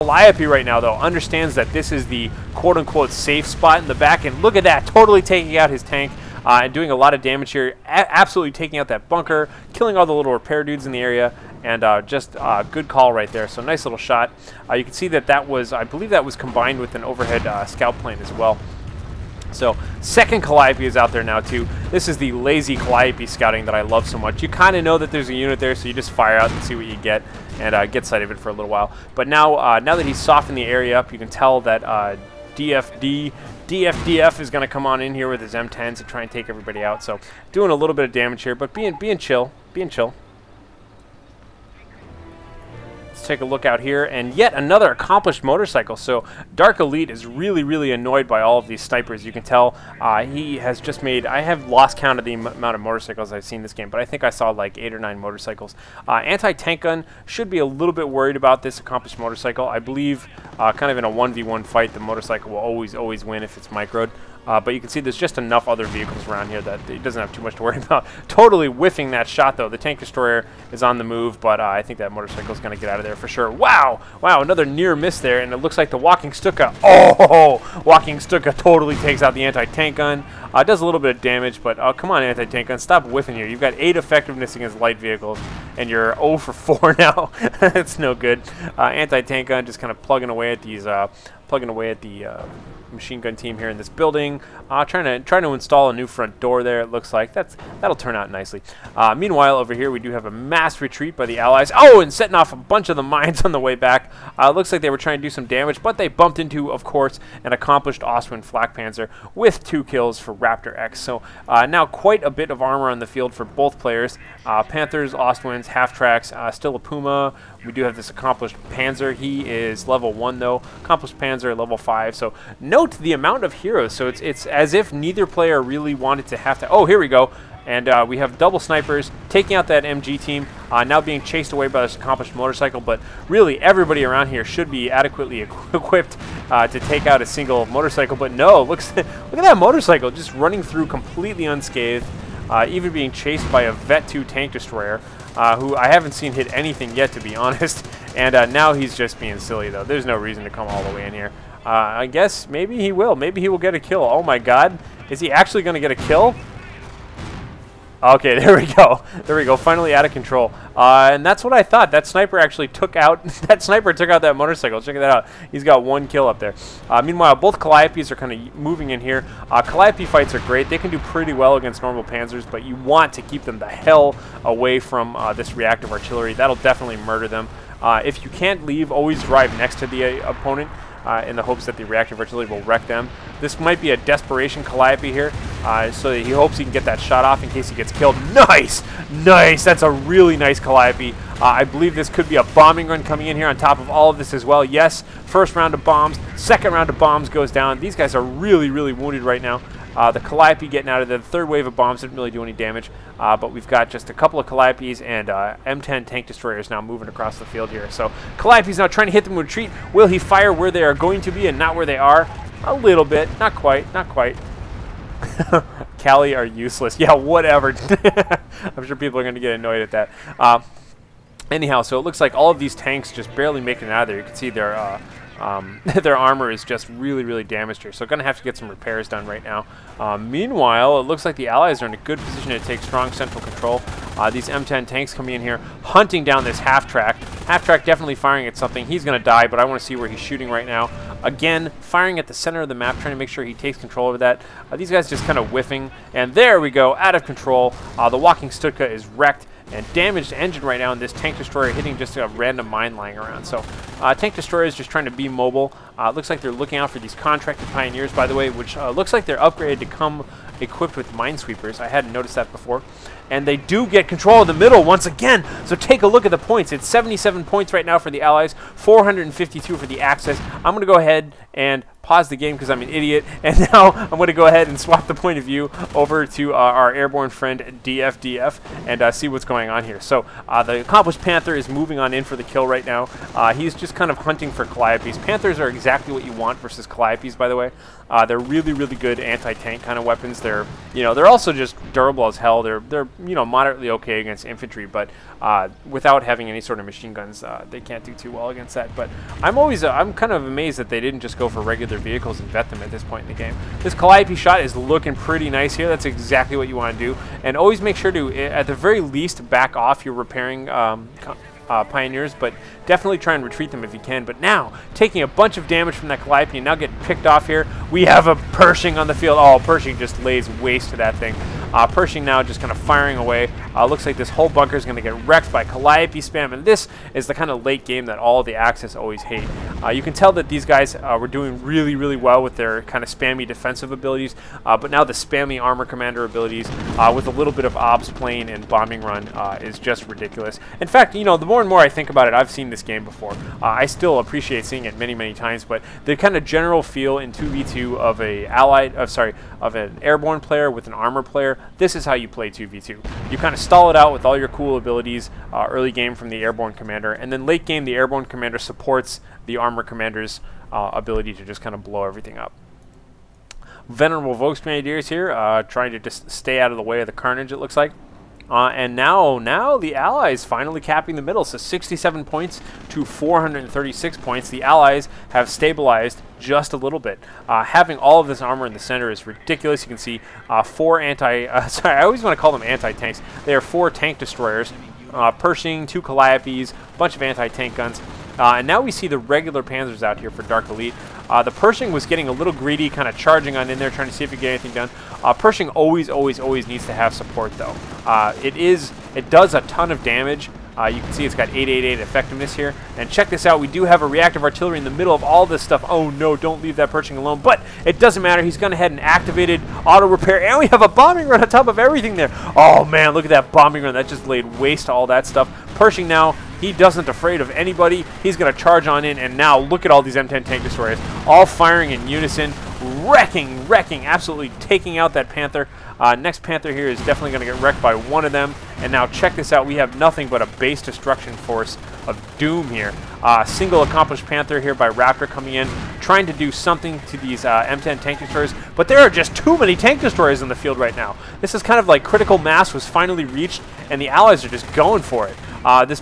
Calliope right now, though, understands that this is the quote-unquote safe spot in the back, and look at that, totally taking out his tank and doing a lot of damage here, absolutely taking out that bunker, killing all the little repair dudes in the area, and just good call right there. So nice little shot. You can see that that was, I believe that was combined with an overhead scout plane as well. So second Calliope is out there now too. This is the lazy Calliope scouting that I love so much. You kind of know that there's a unit there, so you just fire out and see what you get, and get sight of it for a little while. But now, now that he's softened the area up, you can tell that dfdf is going to come on in here with his M10s and try and take everybody out. So doing a little bit of damage here, but being chill, being chill. Take a look out here, and yet another accomplished motorcycle. So d4rkEl1t is really annoyed by all of these snipers. You can tell he has just made, I have lost count of the amount of motorcycles I've seen this game, but I think I saw like 8 or 9 motorcycles. Anti-tank gun should be a little bit worried about this accomplished motorcycle. I believe kind of in a 1v1 fight, the motorcycle will always win if it's microed. But you can see there's just enough other vehicles around here that he doesn't have too much to worry about. Totally whiffing that shot, though. The tank destroyer is on the move, but I think that motorcycle is going to get out of there for sure. Wow! Wow, another near miss there, and it looks like the Walking Stuka. Oh! Walking Stuka totally takes out the anti-tank gun. Does a little bit of damage, but come on, anti-tank gun, stop whiffing here. You've got 8 effectiveness against light vehicles, and you're 0 for 4 now. That's no good. Anti-tank gun just kind of plugging away at these, machine gun team here in this building, trying to install a new front door there. It looks like that'll turn out nicely. Meanwhile, over here we do have a mass retreat by the Allies. Oh, and setting off a bunch of the mines on the way back. Looks like they were trying to do some damage, but they bumped into, of course, an accomplished Ostwind Flak Panzer with 2 kills for HRAPTORx. So now quite a bit of armor on the field for both players. Panthers, Ostwinds, half-tracks, still a Puma. We do have this accomplished Panzer. He is level 1 though. Accomplished Panzer level 5. So note the amount of heroes. So it's as if neither player really wanted to have to. Oh, here we go. And we have double snipers taking out that MG team. Now being chased away by this accomplished motorcycle. But really, everybody around here should be adequately equipped to take out a single motorcycle. But no, look at that motorcycle just running through completely unscathed. Even being chased by a Vet 2 tank destroyer. Who I haven't seen hit anything yet, to be honest. And now he's just being silly, though. There's no reason to come all the way in here. I guess maybe he will. Maybe he will get a kill. Oh, my God. Is he actually going to get a kill? Okay, there we go. There we go. Finally out of control. And that's what I thought. That sniper actually took out that motorcycle. Check that out. He's got 1 kill up there. Meanwhile, both Calliopes are kind of moving in here. Calliope fights are great. They can do pretty well against normal Panzers, but you want to keep them the hell away from this reactive artillery. That'll definitely murder them. If you can't leave, always drive next to the opponent. In the hopes that the reactive artillery will wreck them. This might be a desperation Calliope here, so that he hopes he can get that shot off in case he gets killed. Nice! Nice! That's a really nice Calliope. I believe this could be a bombing run coming in here on top of all of this as well. Yes, first round of bombs, second round of bombs goes down. These guys are really wounded right now. The Calliope getting out of the third wave of bombs didn't really do any damage, but we've got just a couple of Calliopes and M10 tank destroyers now moving across the field here. So Calliope's now trying to hit them with retreat. Will he fire where they are going to be and not where they are? A little bit. Not quite. Not quite. Callie are useless. Yeah, whatever. I'm sure people are going to get annoyed at that. Anyhow, so it looks like all of these tanks just barely making it out of there. You can see their their armor is just really damaged here, so going to have to get some repairs done right now. Meanwhile, it looks like the Allies are in a good position to take strong central control. These M10 tanks coming in here, hunting down this half-track. Half-track definitely firing at something. He's going to die, but I want to see where he's shooting right now. Again, firing at the center of the map, trying to make sure he takes control over that. These guys just kind of whiffing, and there we go, out of control. The Walking Stuka is wrecked. And damaged engine right now, and this tank destroyer hitting just a random mine lying around. So tank destroyer is just trying to be mobile. Looks like they're looking out for these contracted pioneers, by the way, which looks like they're upgraded to come equipped with minesweepers. I hadn't noticed that before. And they do get control of the middle once again. So take a look at the points. It's 77 points right now for the Allies, 452 for the Axis. I'm going to go ahead and pause the game because I'm an idiot. And now I'm going to go ahead and swap the point of view over to our airborne friend dfdf and see what's going on here. So the accomplished Panther is moving on in for the kill right now. He's just kind of hunting for Calliopes. Panthers are exactly what you want versus Calliopes, by the way. They're really, really good anti-tank kind of weapons. They're, they're also just durable as hell. They're moderately okay against infantry, but without having any sort of machine guns, they can't do too well against that. But I'm kind of amazed that they didn't just go for regular vehicles and vet them at this point in the game. This Calliope shot is looking pretty nice here. That's exactly what you want to do, and always make sure to, at the very least, back off your repairing Pioneers, but definitely try and retreat them if you can. But now, taking a bunch of damage from that Calliope and now getting picked off here, we have a Pershing on the field. Oh, Pershing just lays waste to that thing. Pershing now just kind of firing away. Looks like this whole bunker is going to get wrecked by Calliope spam, and this is the kind of late game that all of the Axis always hate. You can tell that these guys were doing really, really well with their kind of spammy defensive abilities, but now the spammy armor commander abilities with a little bit of ops plane and bombing run is just ridiculous. In fact, the more and more I think about it, I've seen this game before. I still appreciate seeing it many, many times, but the kind of general feel in 2v2 of of an airborne player with an armor player, this is how you play 2v2. You kind of stall it out with all your cool abilities early game from the airborne commander, and then late game the airborne commander supports the armor commander's ability to just kind of blow everything up. Venerable Volksgrenadiers here, trying to just stay out of the way of the carnage, it looks like. And now the Allies finally capping the middle, so 67 points to 436 points. The Allies have stabilized just a little bit. Having all of this armor in the center is ridiculous. You can see 4 I always want to call them anti-tanks. They are 4 tank destroyers, Pershing, 2 Calliopes, a bunch of anti-tank guns. And now we see the regular Panzers out here for Dark Elite. The Pershing was getting a little greedy, kind of charging on in there, trying to see if he could get anything done. Pershing always needs to have support, though. It does a ton of damage. You can see it's got 888 effectiveness here. And check this out, we do have a reactive artillery in the middle of all this stuff. Oh no, don't leave that Pershing alone. But it doesn't matter, he's gone ahead and activated auto repair, and we have a bombing run on top of everything there. Oh man, look at that bombing run, that just laid waste to all that stuff. Pershing now, he doesn't afraid of anybody. He's going to charge on in, and now look at all these M10 tank destroyers, all firing in unison, wrecking, absolutely taking out that Panther. Next Panther here is definitely going to get wrecked by one of them. And now check this out, we have nothing but a base destruction force of doom here. Single accomplished Panther here by Raptor coming in, trying to do something to these M10 tank destroyers, but there are just too many tank destroyers in the field right now. This is kind of like critical mass was finally reached, and the Allies are just going for it. This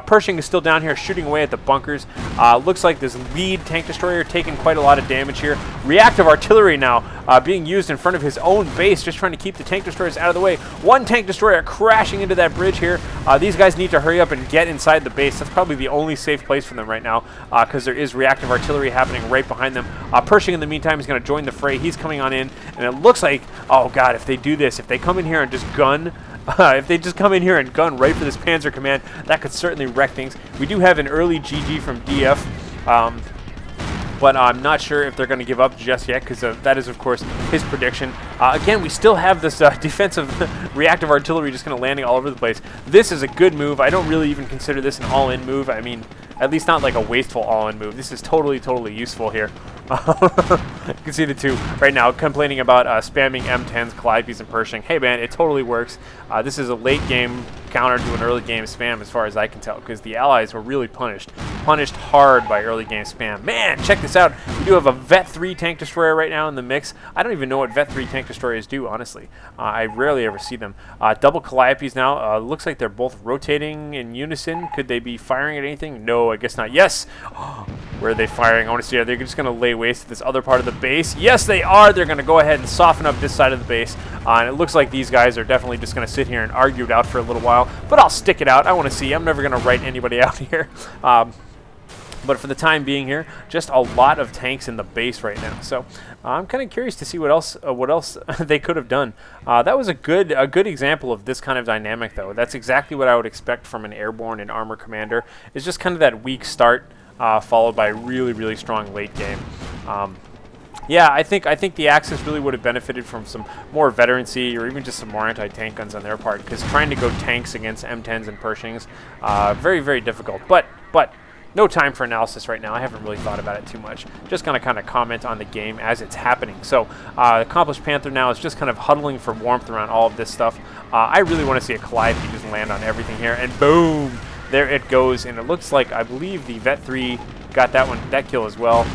Pershing is still down here shooting away at the bunkers. Looks like this lead tank destroyer taking quite a lot of damage here. Reactive artillery now being used in front of his own base, just trying to keep the tank destroyers out of the way. One tank destroyer crashing into that bridge here. These guys need to hurry up and get inside the base. That's probably the only safe place for them right now, because there is reactive artillery happening right behind them. Pershing in the meantime is going to join the fray. He's coming on in, and it looks like, oh god, if they do this, if they come in here and just gun, if they just come in here and gun right for this Panzer Command, that could certainly wreck things. We do have an early GG from DF, but I'm not sure if they're going to give up just yet, because that is, of course, his prediction. Again, we still have this defensive reactive artillery just kind of landing all over the place. This is a good move. I don't really even consider this an all-in move. I mean, at least not like a wasteful all-in move. This is totally useful here. You can see the two right now complaining about spamming M10s, Calliopes, and Pershing. Hey man, it totally works. This is a late game counter to an early game spam as far as I can tell, because the Allies were really punished hard by early game spam. Man, check this out. We do have a Vet 3 tank destroyer right now in the mix. I don't even know what Vet 3 tank destroyers do, honestly. I rarely ever see them. Double Calliopes now. Looks like they're both rotating in unison. Could they be firing at anything? No, I guess not. Yes! Where are they firing? I want to see. Are they just going to lay waste to this other part of the base? Yes, they are. They're going to go ahead and soften up this side of the base. And it looks like these guys are definitely just going to sit here and argue it out for a little while. But I'll stick it out. I want to see. I'm never going to write anybody out here. But for the time being here, just a lot of tanks in the base right now. So I'm kind of curious to see what else they could have done. That was a good example of this kind of dynamic, though. That's exactly what I would expect from an airborne and armor commander. It's just kind of that weak start followed by really strong late game. Yeah, I think the Axis really would have benefited from some more veterancy, or even just some more anti-tank guns on their part, because trying to go tanks against M10s and Pershings, very difficult. But no time for analysis right now. I haven't really thought about it too much. Just going to kind of comment on the game as it's happening. So, Accomplished Panther now is just kind of huddling for warmth around all of this stuff. I really want to see a Calliope just land on everything here, and boom! There it goes, and it looks like, I believe the Vet 3 got that kill as well.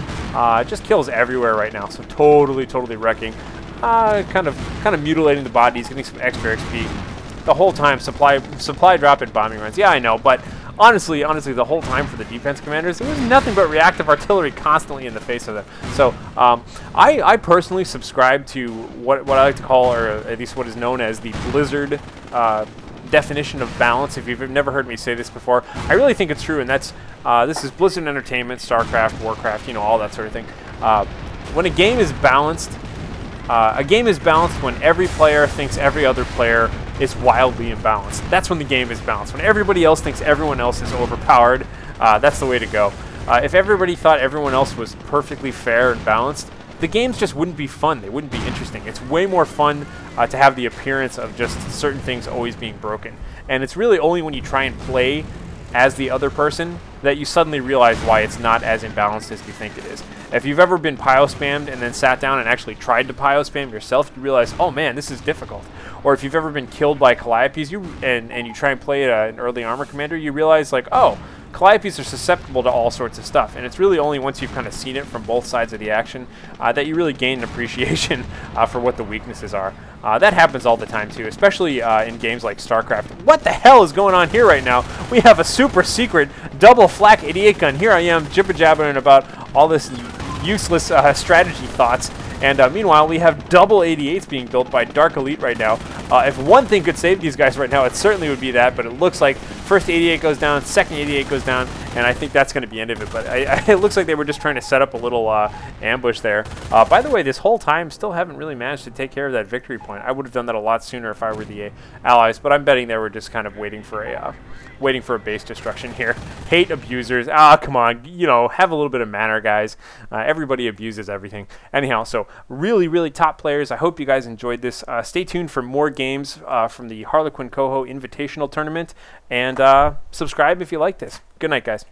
Just kills everywhere right now, so totally wrecking. Kind of mutilating the bodies, getting some extra XP. The whole time, supply drop and bombing runs. Yeah, I know, but honestly, the whole time for the defense commanders, it was nothing but reactive artillery constantly in the face of them. So I personally subscribe to what I like to call, or at least what is known as the Blizzard definition of balance. If you've never heard me say this before, I really think it's true, and that's this is Blizzard Entertainment, StarCraft, Warcraft, you know, all that sort of thing. When a game is balanced when every player thinks every other player is wildly imbalanced. That's when the game is balanced. When everybody else thinks everyone else is overpowered, that's the way to go. If everybody thought everyone else was perfectly fair and balanced, the games just wouldn't be fun. They wouldn't be interesting. It's way more fun to have the appearance of just certain things always being broken. And it's really only when you try and play as the other person that you suddenly realize why it's not as imbalanced as you think it is. If you've ever been pyro spammed and then sat down and actually tried to pyro spam yourself, you realize, oh man, this is difficult. Or if you've ever been killed by Calliopes and you try and play an early armor commander, you realize, like, oh, Calliopes are susceptible to all sorts of stuff, and it's really only once you've kind of seen it from both sides of the action that you really gain an appreciation for what the weaknesses are. That happens all the time too, especially in games like StarCraft. What the hell is going on here right now? We have a super secret double flak 88 gun. Here I am jibber-jabbering about all this useless strategy thoughts. And meanwhile, we have double 88s being built by D4rkEl1t right now. If one thing could save these guys right now, it certainly would be that. But it looks like first 88 goes down, second 88 goes down, and I think that's going to be the end of it. But it looks like they were just trying to set up a little ambush there. By the way, this whole time, still haven't really managed to take care of that victory point. I would have done that a lot sooner if I were the allies, but I'm betting they were just kind of waiting for a base destruction here. Hate abusers. Ah, come on. You know, have a little bit of manner, guys. Everybody abuses everything. Anyhow, so really top players. I hope you guys enjoyed this. Stay tuned for more games from the HarlequinCoHO Invitational Tournament, and subscribe if you like this. Good night, guys.